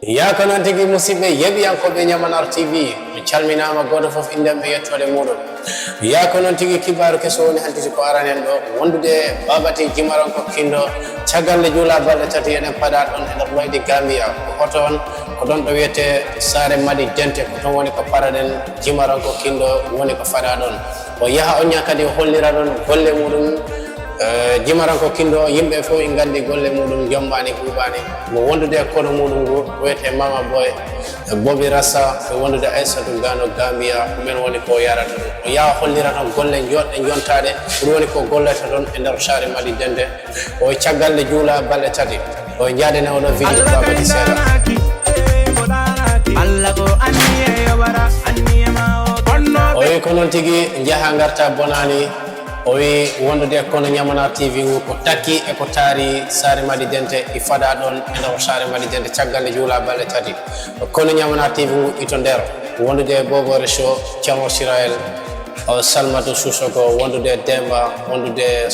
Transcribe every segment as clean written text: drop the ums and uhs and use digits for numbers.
Ya kono tigi musidɓe yeɓiyankoɓe Ñamanar TV mi calminama goto foof indem e yettode muɗum. Ya kono tigi kibaru keso woni hantiti ko aranen ɗo wondude babati Jimaronko Kindo caggal nde juula balɗe tati eɗen paɗa ɗon e nder leydi Gambia ko hoton ko ɗon ɗo wiyete Sare Madi Dente ko ton woni ko paraɗen Jimaronko Kindo woni ko faɗa ɗon o yaha on ña kadi o hollira ɗon golle muɗum. Jimaronko Kindo yimɓe fof en gandi golle muɗum jombani ɓuuɓani mo wondude kono muɗum ngu wiyete Mama Boy Bobby Rassa e wondude Aissatou Gano Gambia ɗumen woni ko yarata ɗum o yaha hollira ton golle joɗɗe jontaɗe ɗum woni ko golleta ɗon e nder Sare Madi Dente o caggal nde juula balɗe tati o jaadene oɗo vidéo babati seeɗa o wi ko noon tigui jaaha garta bonani o wi wondude kono Ñamanar TV ngu ko takki e ko taari Sare Madi Dente i fada ɗon e nder Sare Madi Dente caggal nde juula balɗe tati kono Ñamanar TV ngu ito nder wondude Bobore Show Thiamo Sirael Salmatou Sousoko wondude Demba wondude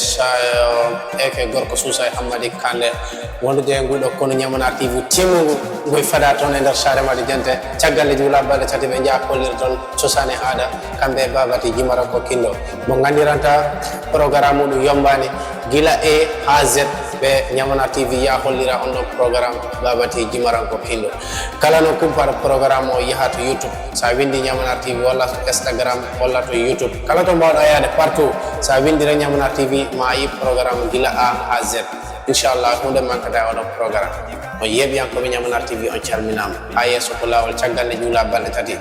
eke gorko Sousa Hammadi Kande wondude nguɗo kono Ñamanar TV timmugu ngoy fada toon e nder Sare Madi Dente caggal nde juula balɗe tati ɓe jaa kollira toon cosane aada kamɓe babati Jimaronko Kindo mo gandiranta programme muɗum yombani gila A ha Z ɓe Ñamanar TV ya hollira on ɗon programme babati Jimaronko Kindo kala no kumpar programme o yaha to YouTube sa windi Ñamanar TV walla to Instagram walla to YouTube kala to mbawɗa yaade partout sa windire Ñamanar TV ma yi programme gila A ha Z inchallah hunde mankata oɗon programme on yeɓiyankoɓe Ñamanar TV on calminama ha yesso ko lawol caggal nde juula balɗe tati